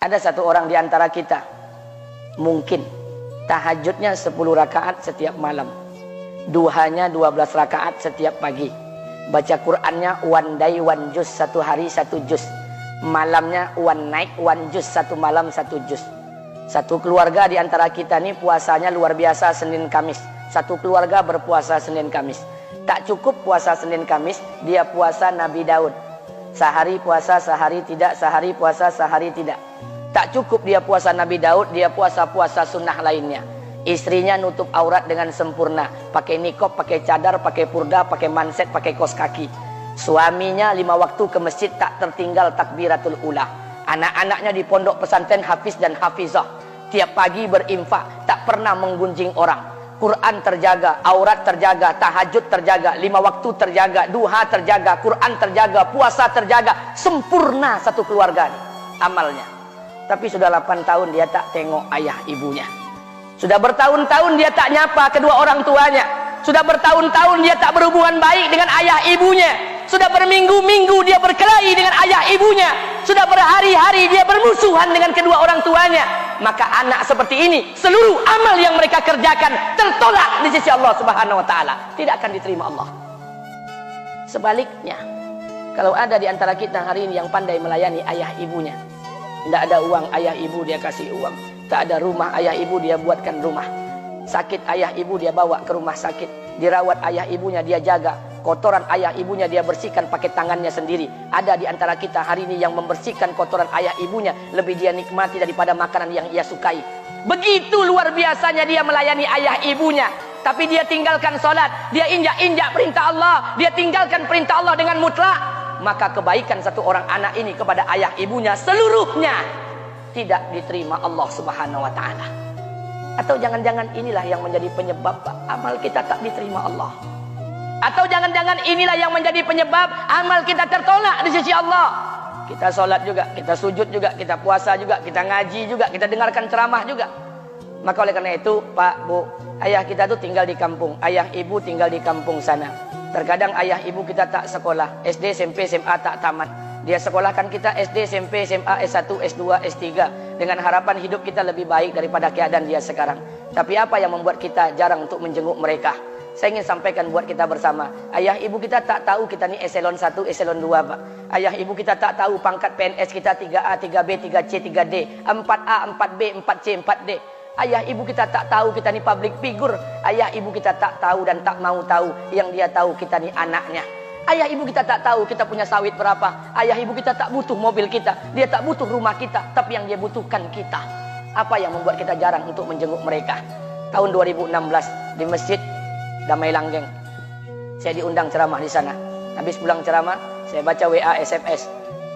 Ada satu orang di antara kita mungkin tahajudnya 10 rakaat setiap malam, duhanya 12 rakaat setiap pagi, baca Qur'annya one day one juz, satu hari satu juz, malamnya one night one juz, satu malam satu juz. Satu keluarga di antara kita ini puasanya luar biasa Senin Kamis. Satu keluarga berpuasa Senin Kamis. Tak cukup puasa Senin Kamis, dia puasa Nabi Daud. Sehari puasa, sehari tidak, sehari puasa, sehari tidak. Tak cukup dia puasa Nabi Daud, dia puasa-puasa sunnah lainnya. Istrinya nutup aurat dengan sempurna, pakai nikob, pakai cadar, pakai purda, pakai manset, pakai kos kaki. Suaminya 5 waktu ke masjid tak tertinggal takbiratul ula. Anak-anaknya di pondok pesantren hafiz dan hafizah. Tiap pagi berinfak, tak pernah menggunjing orang. Quran terjaga, aurat terjaga, tahajud terjaga, 5 waktu terjaga, duha terjaga, Quran terjaga, puasa terjaga. Sempurna satu keluarga nih, amalnya. Tapi sudah 8 tahun dia tak tengok ayah ibunya. Sudah bertahun-tahun dia tak nyapa kedua orang tuanya. Sudah bertahun-tahun dia tak berhubungan baik dengan ayah ibunya. Sudah berminggu-minggu dia berkelahi dengan ayah ibunya. Sudah berhari-hari dia bermusuhan dengan kedua orang tuanya. Maka anak seperti ini, seluruh amal yang mereka kerjakan tertolak di sisi Allah Subhanahu wa taala, tidak akan diterima Allah. Sebaliknya, kalau ada di antara kita hari ini yang pandai melayani ayah ibunya, tidak ada uang ayah ibu dia kasih uang, tak ada rumah ayah ibu dia buatkan rumah, sakit ayah ibu dia bawa ke rumah sakit, dirawat ayah ibunya dia jaga, kotoran ayah ibunya dia bersihkan pakai tangannya sendiri. Ada di antara kita hari ini yang membersihkan kotoran ayah ibunya lebih dia nikmati daripada makanan yang ia sukai. Begitu luar biasanya dia melayani ayah ibunya. Tapi dia tinggalkan sholat, dia injak-injak perintah Allah, dia tinggalkan perintah Allah dengan mutlak. Maka kebaikan satu orang anak ini kepada ayah ibunya seluruhnya tidak diterima Allah Subhanahu wa taala. Atau jangan-jangan inilah yang menjadi penyebab amal kita tak diterima Allah. Atau jangan-jangan inilah yang menjadi penyebab amal kita tertolak di sisi Allah. Kita sholat juga, kita sujud juga, kita puasa juga, kita ngaji juga, kita dengarkan ceramah juga. Maka oleh karena itu, Pak, Bu, ayah kita tuh tinggal di kampung, ayah ibu tinggal di kampung sana. Terkadang ayah ibu kita tak sekolah, SD, SMP, SMA tak tamat. Dia sekolahkan kita SD, SMP, SMA, S1, S2, S3 dengan harapan hidup kita lebih baik daripada keadaan dia sekarang. Tapi apa yang membuat kita jarang untuk menjenguk mereka? Saya ingin sampaikan buat kita bersama. Ayah ibu kita tak tahu kita ni eselon 1, eselon 2, Pak. Ayah ibu kita tak tahu pangkat PNS kita 3A, 3B, 3C, 3D, 4A, 4B, 4C, 4D. Ayah ibu kita tak tahu kita ni public figure. Ayah ibu kita tak tahu dan tak mau tahu. Yang dia tahu kita ni anaknya. Ayah ibu kita tak tahu kita punya sawit berapa. Ayah ibu kita tak butuh mobil kita. Dia tak butuh rumah kita. Tapi yang dia butuhkan kita. Apa yang membuat kita jarang untuk menjenguk mereka? Tahun 2016 di Masjid Damai Langgeng, saya diundang ceramah di sana. Habis pulang ceramah, saya baca WA SMS.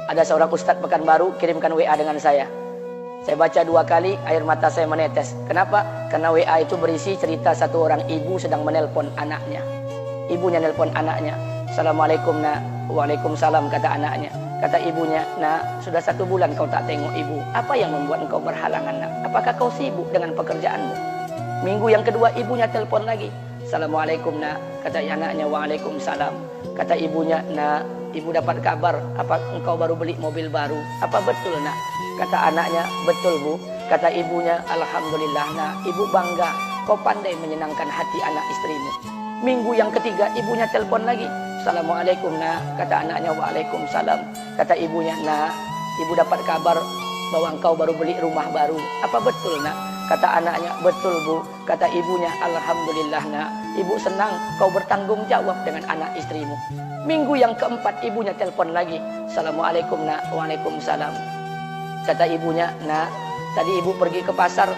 Ada seorang ustadz Pekanbaru kirimkan WA dengan saya. Saya baca 2 kali, air mata saya menetes. Kenapa? Karena WA itu berisi cerita satu orang ibu sedang menelpon anaknya. Ibunya nelpon anaknya. Assalamualaikum nak. Waalaikumsalam, kata anaknya. Kata ibunya, nak, sudah 1 bulan kau tak tengok ibu. Apa yang membuat engkau berhalangan, nak? Apakah kau sibuk dengan pekerjaanmu? Minggu yang kedua ibunya telepon lagi. Assalamualaikum nak, kata anaknya. Waalaikumsalam. Kata ibunya, nak, ibu dapat kabar apa engkau baru beli mobil baru. Apa betul nak? Kata anaknya, betul bu. Kata ibunya, alhamdulillah nak, ibu bangga kau pandai menyenangkan hati anak istrimu. Minggu yang ketiga ibunya telepon lagi. Assalamualaikum nak, kata anaknya. Waalaikumsalam. Kata ibunya, nak, ibu dapat kabar bahwa engkau baru beli rumah baru. Apa betul nak? Kata anaknya, betul bu. Kata ibunya, alhamdulillah nak, ibu senang kau bertanggung jawab dengan anak istrimu. Minggu yang keempat ibunya telepon lagi. Assalamualaikum nak. Waalaikumsalam. Kata ibunya, nak, tadi ibu pergi ke pasar,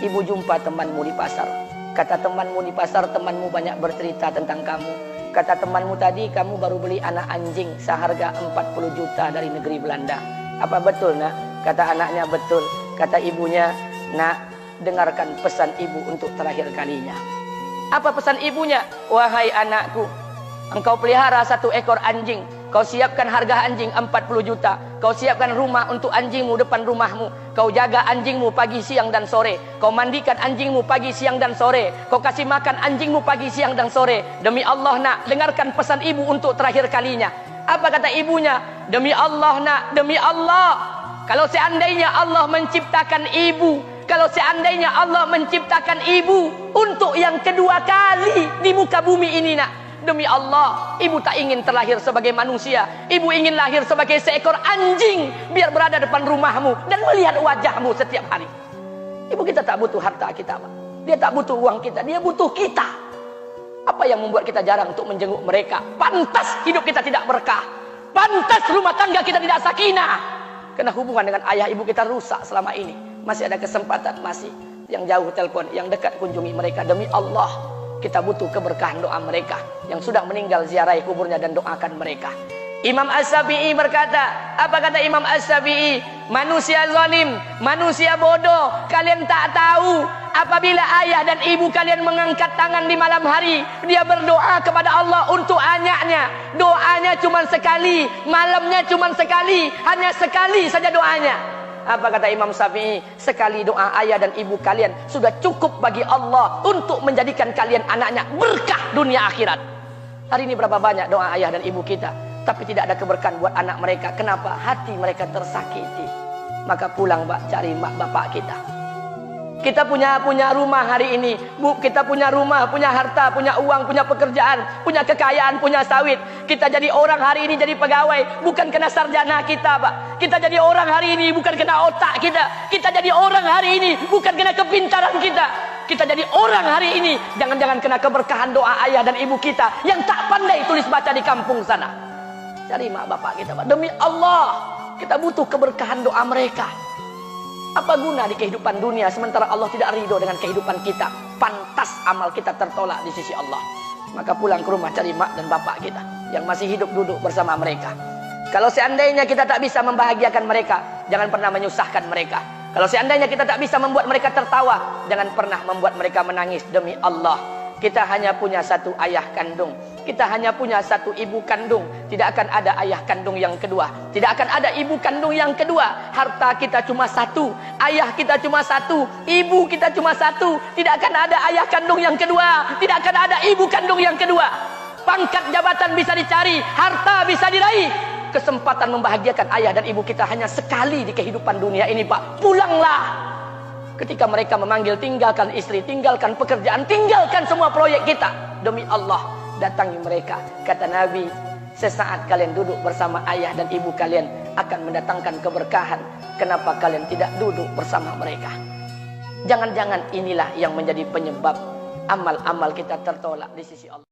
ibu jumpa temanmu di pasar. Kata temanmu di pasar, temanmu banyak bercerita tentang kamu. Kata temanmu tadi, kamu baru beli anak anjing seharga 40 juta dari negeri Belanda. Apa betul nak? Kata anaknya, betul. Kata ibunya, nak, dengarkan pesan ibu untuk terakhir kalinya. Apa pesan ibunya? Wahai anakku, engkau pelihara 1 ekor anjing. Kau siapkan harga anjing 40 juta. Kau siapkan rumah untuk anjingmu depan rumahmu. Kau jaga anjingmu pagi, siang, dan sore. Kau mandikan anjingmu pagi, siang, dan sore. Kau kasih makan anjingmu pagi, siang, dan sore. Demi Allah nak, dengarkan pesan ibu untuk terakhir kalinya. Apa kata ibunya? Demi Allah nak, demi Allah, Kalau seandainya Allah menciptakan ibu, kalau seandainya Allah menciptakan ibu untuk yang kedua kali di muka bumi ini, nak, demi Allah, ibu tak ingin terlahir sebagai manusia. Ibu ingin lahir sebagai seekor anjing, biar berada depan rumahmu dan melihat wajahmu setiap hari. Ibu kita tak butuh harta kita, Pak. Dia tak butuh uang kita, dia butuh kita. Apa yang membuat kita jarang untuk menjenguk mereka? Pantas hidup kita tidak berkah, pantas rumah tangga kita tidak sakinah, karena hubungan dengan ayah ibu kita rusak selama ini. Masih ada kesempatan, masih yang jauh telepon, yang dekat kunjungi mereka. Demi Allah, kita butuh keberkahan doa mereka. Yang sudah meninggal, ziarahi kuburnya dan doakan mereka. Imam As-Syafi'i berkata, apa kata Imam As-Syafi'i? Manusia zalim, manusia bodoh, kalian tak tahu apabila ayah dan ibu kalian mengangkat tangan di malam hari, dia berdoa kepada Allah untuk anaknya. Doanya cuma sekali, malamnya cuma sekali, hanya sekali saja doanya. Apa kata Imam Syafi'i? Sekali doa ayah dan ibu kalian sudah cukup bagi Allah untuk menjadikan kalian anaknya berkah dunia akhirat. Hari ini berapa banyak doa ayah dan ibu kita, tapi tidak ada keberkahan buat anak mereka. Kenapa? Hati mereka tersakiti. Maka pulang, Pak, cari mak bapak kita. Kita punya rumah hari ini, Bu, kita punya rumah, punya harta, punya uang, punya pekerjaan, punya kekayaan, punya sawit. Kita jadi orang hari ini jadi pegawai bukan kena sarjana kita, Pak. Kita jadi orang hari ini bukan kena otak kita. Kita jadi orang hari ini bukan kena kepintaran kita. Kita jadi orang hari ini jangan-jangan kena keberkahan doa ayah dan ibu kita yang tak pandai tulis baca di kampung sana. Cari mak bapak kita, Pak. Demi Allah, kita butuh keberkahan doa mereka. Apa guna di kehidupan dunia sementara Allah tidak ridho dengan kehidupan kita? Pantas amal kita tertolak di sisi Allah. Maka pulang ke rumah, cari mak dan bapak kita yang masih hidup, duduk bersama mereka. Kalau seandainya kita tak bisa membahagiakan mereka, jangan pernah menyusahkan mereka. Kalau seandainya kita tak bisa membuat mereka tertawa, jangan pernah membuat mereka menangis. Demi Allah, kita hanya punya satu ayah kandung, kita hanya punya satu ibu kandung. Tidak akan ada ayah kandung yang kedua, tidak akan ada ibu kandung yang kedua. Harta kita cuma satu, ayah kita cuma satu, ibu kita cuma satu. Tidak akan ada ayah kandung yang kedua, tidak akan ada ibu kandung yang kedua. Pangkat jabatan bisa dicari, harta bisa diraih, kesempatan membahagiakan ayah dan ibu kita hanya sekali di kehidupan dunia ini, Pak. Pulanglah. Ketika mereka memanggil, tinggalkan istri, tinggalkan pekerjaan, tinggalkan semua proyek kita. Demi Allah, datangi mereka. Kata Nabi, sesaat kalian duduk bersama ayah dan ibu kalian akan mendatangkan keberkahan. Kenapa kalian tidak duduk bersama mereka? Jangan-jangan inilah yang menjadi penyebab amal-amal kita tertolak di sisi Allah.